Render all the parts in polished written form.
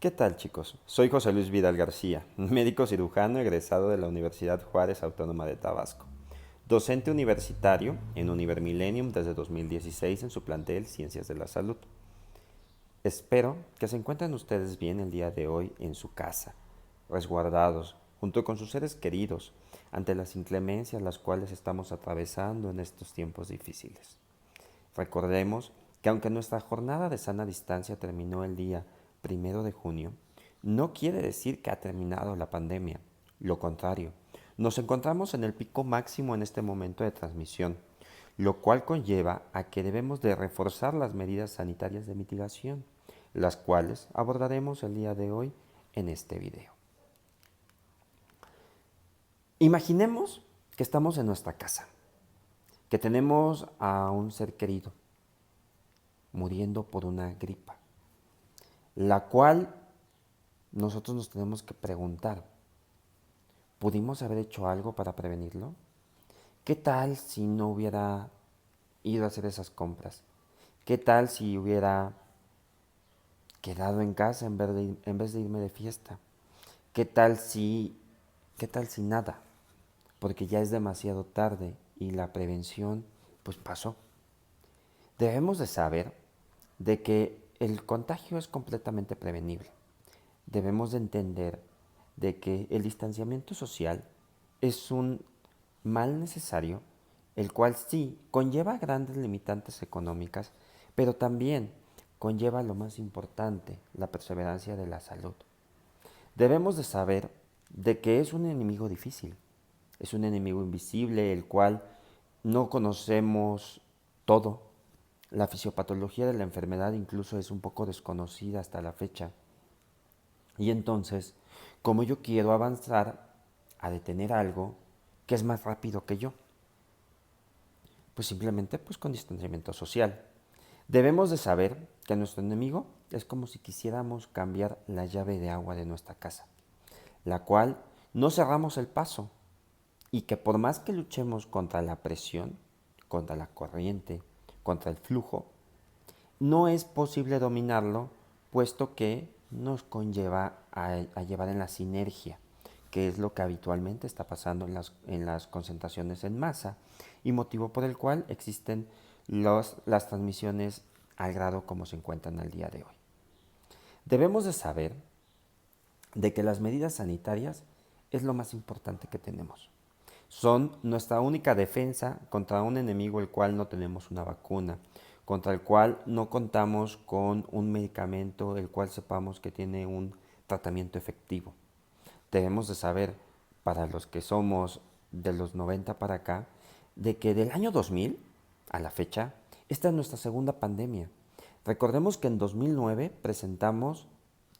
¿Qué tal, chicos? Soy José Luis Vidal García, médico cirujano egresado de la Universidad Juárez Autónoma de Tabasco, docente universitario en Univermillennium desde 2016 en su plantel Ciencias de la Salud. Espero que se encuentren ustedes bien el día de hoy en su casa, resguardados, junto con sus seres queridos, ante las inclemencias las cuales estamos atravesando en estos tiempos difíciles. Recordemos que aunque nuestra jornada de sana distancia terminó el día 1 de junio, no quiere decir que ha terminado la pandemia. Lo contrario, nos encontramos en el pico máximo en este momento de transmisión, lo cual conlleva a que debemos de reforzar las medidas sanitarias de mitigación, las cuales abordaremos el día de hoy en este video. Imaginemos que estamos en nuestra casa, que tenemos a un ser querido muriendo por una gripa, la cual nosotros nos tenemos que preguntar, ¿pudimos haber hecho algo para prevenirlo? ¿Qué tal si no hubiera ido a hacer esas compras? ¿Qué tal si hubiera quedado en casa en vez de irme de fiesta? ¿Qué tal si, qué tal si nada? Porque ya es demasiado tarde y la prevención pues pasó. Debemos de saber de que el contagio es completamente prevenible. Debemos de entender de que el distanciamiento social es un mal necesario, el cual sí conlleva grandes limitantes económicas, pero también conlleva lo más importante, la perseverancia de la salud. Debemos de saber de que es un enemigo difícil, es un enemigo invisible, el cual no conocemos todo. La fisiopatología de la enfermedad incluso es un poco desconocida hasta la fecha. Y entonces, como yo quiero avanzar a detener algo que es más rápido que yo, pues simplemente pues con distanciamiento social. Debemos de saber que nuestro enemigo es como si quisiéramos cambiar la llave de agua de nuestra casa, la cual no cerramos el paso y que por más que luchemos contra la presión, contra la corriente, contra el flujo, no es posible dominarlo, puesto que nos conlleva a llevar en la sinergia, que es lo que habitualmente está pasando en las concentraciones en masa y motivo por el cual existen las transmisiones al grado como se encuentran al día de hoy. Debemos de saber de que las medidas sanitarias es lo más importante que tenemos. Son nuestra única defensa contra un enemigo el cual no tenemos una vacuna, contra el cual no contamos con un medicamento el cual sepamos que tiene un tratamiento efectivo. Debemos de saber, para los que somos de los 90 para acá, de que del año 2000 a la fecha, esta es nuestra segunda pandemia. Recordemos que en 2009 presentamos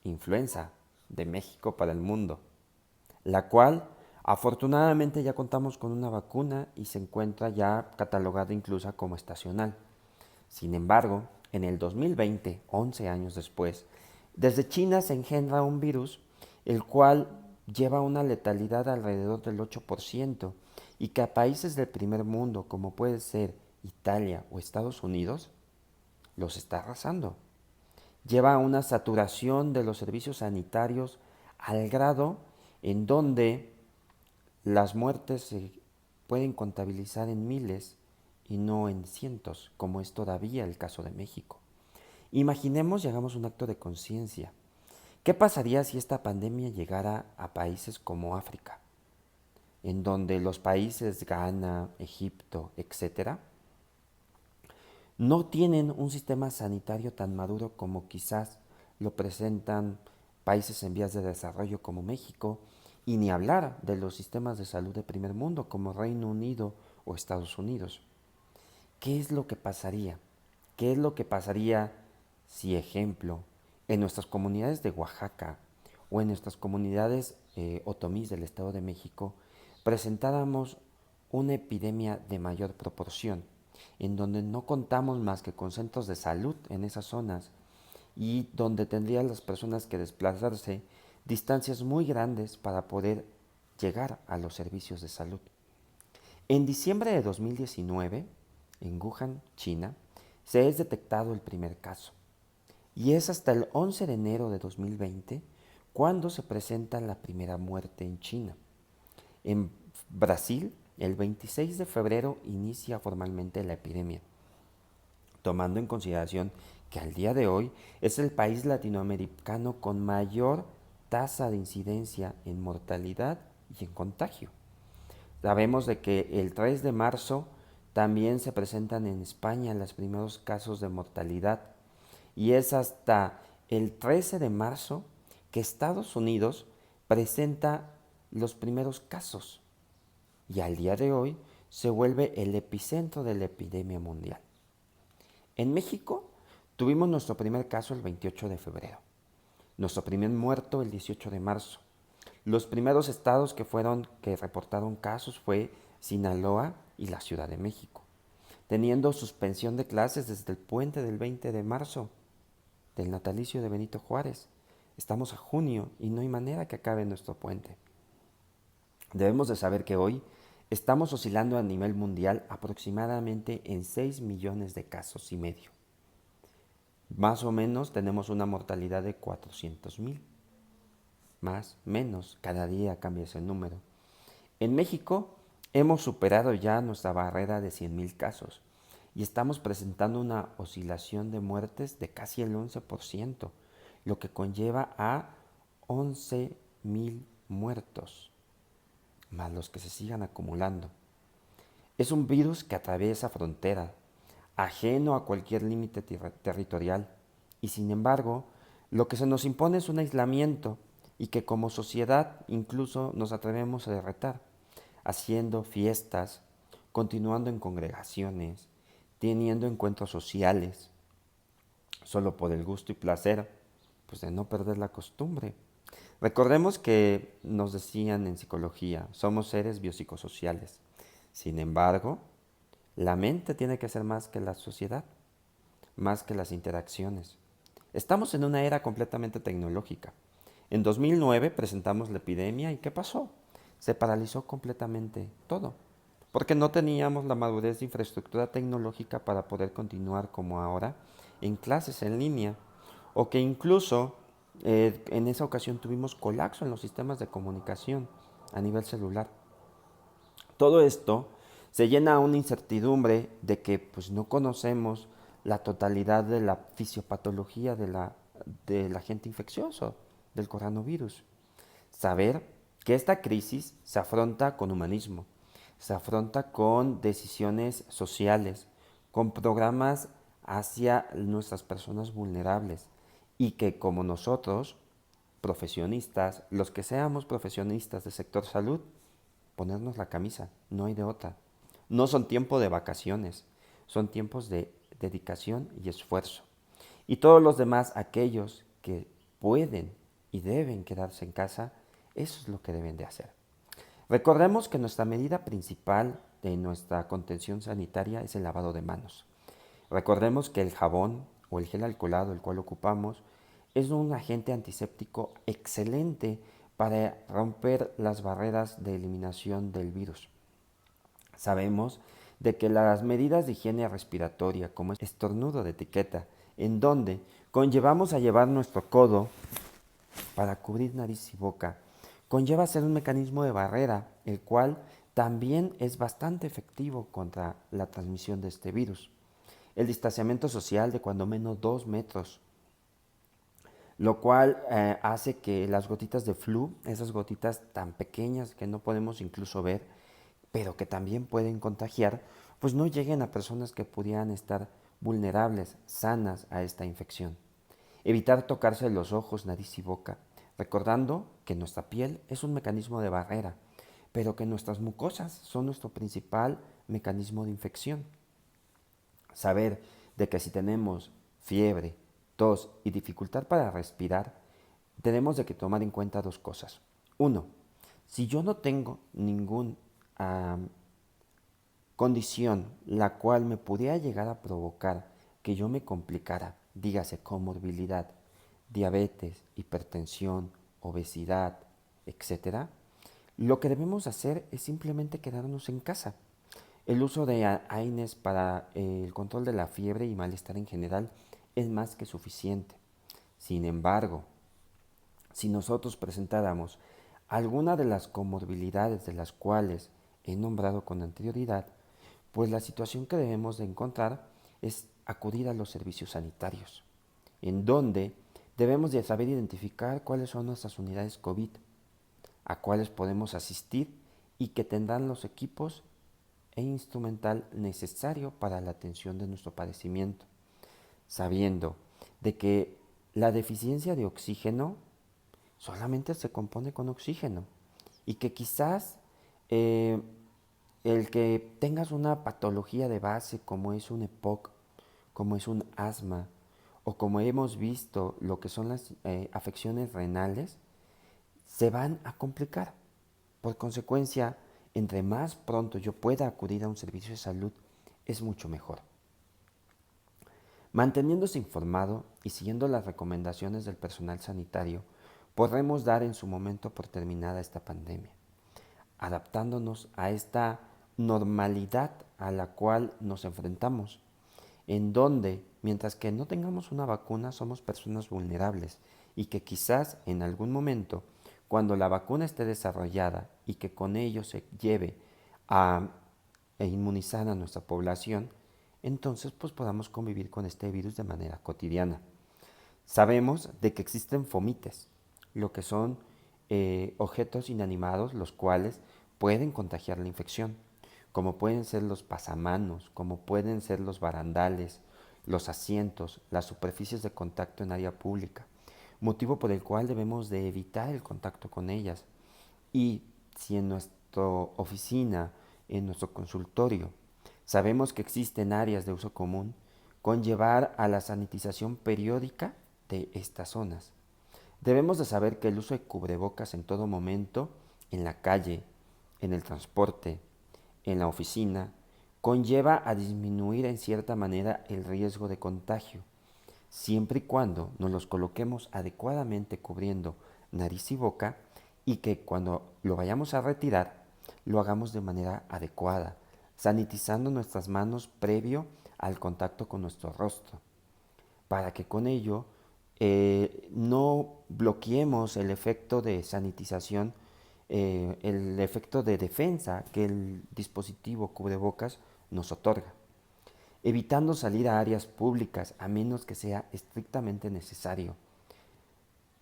influenza de México para el mundo, la cual afortunadamente ya contamos con una vacuna y se encuentra ya catalogada incluso como estacional. Sin embargo, en el 2020, 11 años después, desde China se engendra un virus el cual lleva una letalidad alrededor del 8% y que a países del primer mundo como puede ser Italia o Estados Unidos los está arrasando. Lleva una saturación de los servicios sanitarios al grado en donde las muertes se pueden contabilizar en miles y no en cientos, como es todavía el caso de México. Imaginemos y hagamos un acto de conciencia. ¿Qué pasaría si esta pandemia llegara a países como África, en donde los países Ghana, Egipto, etcétera, no tienen un sistema sanitario tan maduro como quizás lo presentan países en vías de desarrollo como México, y ni hablar de los sistemas de salud de primer mundo como Reino Unido o Estados Unidos? ¿Qué es lo que pasaría? ¿Qué es lo que pasaría si, ejemplo, en nuestras comunidades de Oaxaca o en nuestras comunidades otomís del Estado de México presentáramos una epidemia de mayor proporción, en donde no contamos más que con centros de salud en esas zonas y donde tendrían las personas que desplazarse distancias muy grandes para poder llegar a los servicios de salud? En diciembre de 2019, en Wuhan, China, se es detectado el primer caso. Y es hasta el 11 de enero de 2020 cuando se presenta la primera muerte en China. En Brasil, el 26 de febrero inicia formalmente la epidemia, tomando en consideración que al día de hoy es el país latinoamericano con mayor tasa de incidencia en mortalidad y en contagio. Sabemos de que el 3 de marzo también se presentan en España los primeros casos de mortalidad y es hasta el 13 de marzo que Estados Unidos presenta los primeros casos y al día de hoy se vuelve el epicentro de la epidemia mundial. En México tuvimos nuestro primer caso el 28 de febrero, nuestro primer muerto el 18 de marzo. Los primeros estados que reportaron casos fue Sinaloa y la Ciudad de México, teniendo suspensión de clases desde el puente del 20 de marzo del natalicio de Benito Juárez. Estamos a junio y no hay manera que acabe nuestro puente. Debemos de saber que hoy estamos oscilando a nivel mundial aproximadamente en 6 millones de casos y medio. Más o menos tenemos una mortalidad de 400,000. Más, menos, cada día cambia ese número. En México hemos superado ya nuestra barrera de 100,000 casos y estamos presentando una oscilación de muertes de casi el 11%, lo que conlleva a 11,000 muertos, más los que se sigan acumulando. Es un virus que atraviesa fronteras, ajeno a cualquier límite territorial, y sin embargo, lo que se nos impone es un aislamiento y que como sociedad incluso nos atrevemos a retar, haciendo fiestas, continuando en congregaciones, teniendo encuentros sociales, solo por el gusto y placer, pues de no perder la costumbre. Recordemos que nos decían en psicología, somos seres biopsicosociales. Sin embargo, la mente tiene que ser más que la sociedad, más que las interacciones. Estamos en una era completamente tecnológica. En 2009 presentamos la epidemia y ¿qué pasó? Se paralizó completamente todo, porque no teníamos la madurez de infraestructura tecnológica para poder continuar como ahora en clases en línea, o que incluso en esa ocasión tuvimos colapso en los sistemas de comunicación a nivel celular. Todo esto se llena a una incertidumbre de que pues, no conocemos la totalidad de la fisiopatología del agente infeccioso, del coronavirus. Saber que esta crisis se afronta con humanismo, se afronta con decisiones sociales, con programas hacia nuestras personas vulnerables y que como nosotros, profesionistas, los que seamos profesionistas del sector salud, ponernos la camisa, no hay de otra. No son tiempos de vacaciones, son tiempos de dedicación y esfuerzo. Y todos los demás, aquellos que pueden y deben quedarse en casa, eso es lo que deben de hacer. Recordemos que nuestra medida principal de nuestra contención sanitaria es el lavado de manos. Recordemos que el jabón o el gel alcoholado, el cual ocupamos, es un agente antiséptico excelente para romper las barreras de eliminación del virus. Sabemos de que las medidas de higiene respiratoria, como el estornudo de etiqueta, en donde conllevamos a llevar nuestro codo para cubrir nariz y boca, conlleva ser un mecanismo de barrera, el cual también es bastante efectivo contra la transmisión de este virus. El distanciamiento social de cuando menos 2 metros, lo cual hace que las gotitas de flu, esas gotitas tan pequeñas que no podemos incluso ver, pero que también pueden contagiar, pues no lleguen a personas que pudieran estar vulnerables, sanas a esta infección. Evitar tocarse los ojos, nariz y boca, recordando que nuestra piel es un mecanismo de barrera, pero que nuestras mucosas son nuestro principal mecanismo de infección. Saber de que si tenemos fiebre, tos y dificultad para respirar, tenemos de que tomar en cuenta dos cosas. Uno, si yo no tengo ninguna condición la cual me pudiera llegar a provocar que yo me complicara, dígase comorbilidad, diabetes, hipertensión, obesidad, etcétera, lo que debemos hacer es simplemente quedarnos en casa. El uso de AINES para el control de la fiebre y malestar en general es más que suficiente. Sin embargo, si nosotros presentáramos alguna de las comorbilidades de las cuales he nombrado con anterioridad, pues la situación que debemos de encontrar es acudir a los servicios sanitarios, en donde debemos de saber identificar cuáles son nuestras unidades COVID, a cuáles podemos asistir y que tendrán los equipos e instrumental necesario para la atención de nuestro padecimiento, sabiendo de que la deficiencia de oxígeno solamente se compone con oxígeno y que quizás eh, el que tengas una patología de base como es un EPOC, como es un asma o como hemos visto lo que son las afecciones renales, se van a complicar. Por consecuencia, entre más pronto yo pueda acudir a un servicio de salud, es mucho mejor. Manteniéndose informado y siguiendo las recomendaciones del personal sanitario, podremos dar en su momento por terminada esta pandemia, adaptándonos a esta normalidad a la cual nos enfrentamos, en donde, mientras que no tengamos una vacuna, somos personas vulnerables y que quizás en algún momento, cuando la vacuna esté desarrollada y que con ello se lleve a inmunizar a nuestra población, entonces pues podamos convivir con este virus de manera cotidiana. Sabemos de que existen fomites, lo que son objetos inanimados los cuales pueden contagiar la infección, como pueden ser los pasamanos, como pueden ser los barandales, los asientos, las superficies de contacto en área pública, motivo por el cual debemos de evitar el contacto con ellas. Y si en nuestra oficina, en nuestro consultorio, sabemos que existen áreas de uso común, conllevar a la sanitización periódica de estas zonas. Debemos de saber que el uso de cubrebocas en todo momento, en la calle, en el transporte, en la oficina, conlleva a disminuir en cierta manera el riesgo de contagio, siempre y cuando nos los coloquemos adecuadamente cubriendo nariz y boca y que cuando lo vayamos a retirar lo hagamos de manera adecuada, sanitizando nuestras manos previo al contacto con nuestro rostro, para que con ello no bloqueemos el efecto de sanitización, el efecto de defensa que el dispositivo cubrebocas nos otorga, evitando salir a áreas públicas a menos que sea estrictamente necesario.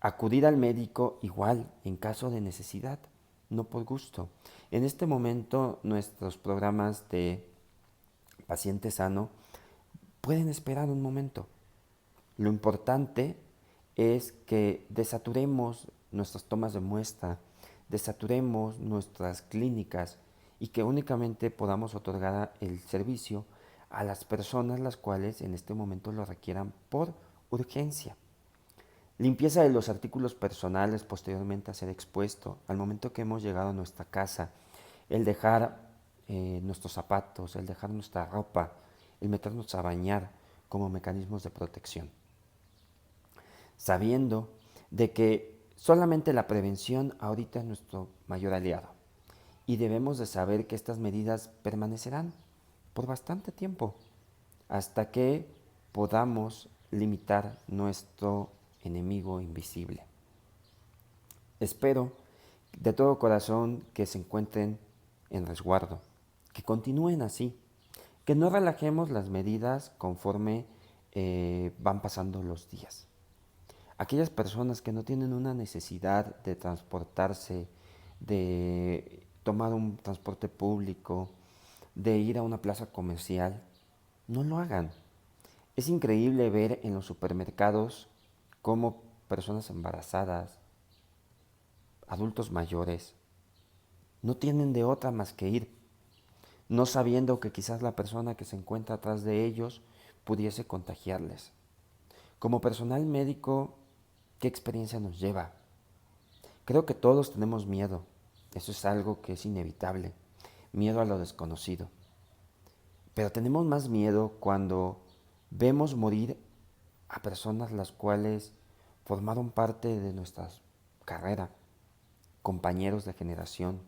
Acudir al médico igual en caso de necesidad, no por gusto. En este momento nuestros programas de paciente sano pueden esperar un momento. Lo importante es que desaturemos nuestras tomas de muestra, desaturemos nuestras clínicas y que únicamente podamos otorgar el servicio a las personas las cuales en este momento lo requieran por urgencia. Limpieza de los artículos personales posteriormente a ser expuesto, al momento que hemos llegado a nuestra casa, el dejar nuestros zapatos, el dejar nuestra ropa, el meternos a bañar como mecanismos de protección, sabiendo de que solamente la prevención ahorita es nuestro mayor aliado y debemos de saber que estas medidas permanecerán por bastante tiempo hasta que podamos limitar nuestro enemigo invisible. Espero de todo corazón que se encuentren en resguardo, que continúen así, que no relajemos las medidas conforme van pasando los días. Aquellas personas que no tienen una necesidad de transportarse, de tomar un transporte público, de ir a una plaza comercial, no lo hagan. Es increíble ver en los supermercados cómo personas embarazadas, adultos mayores, no tienen de otra más que ir, no sabiendo que quizás la persona que se encuentra atrás de ellos pudiese contagiarles. Como personal médico, ¿qué experiencia nos lleva? Creo que todos tenemos miedo, eso es algo que es inevitable, miedo a lo desconocido. Pero tenemos más miedo cuando vemos morir a personas las cuales formaron parte de nuestra carrera, compañeros de generación,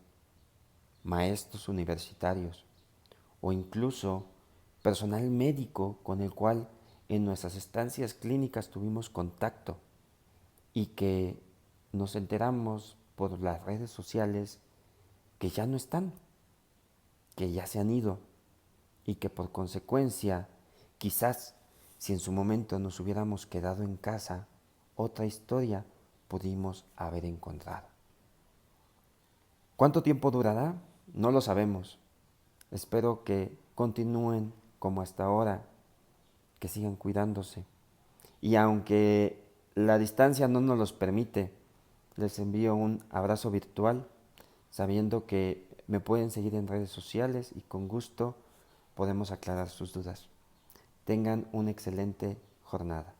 maestros universitarios o incluso personal médico con el cual en nuestras estancias clínicas tuvimos contacto. y que nos enteramos por las redes sociales que ya no están, que ya se han ido y que por consecuencia, quizás si en su momento nos hubiéramos quedado en casa, otra historia pudimos haber encontrado. ¿Cuánto tiempo durará? No lo sabemos. Espero que continúen como hasta ahora, que sigan cuidándose. Y aunque la distancia no nos los permite, les envío un abrazo virtual, sabiendo que me pueden seguir en redes sociales y con gusto podemos aclarar sus dudas. Tengan una excelente jornada.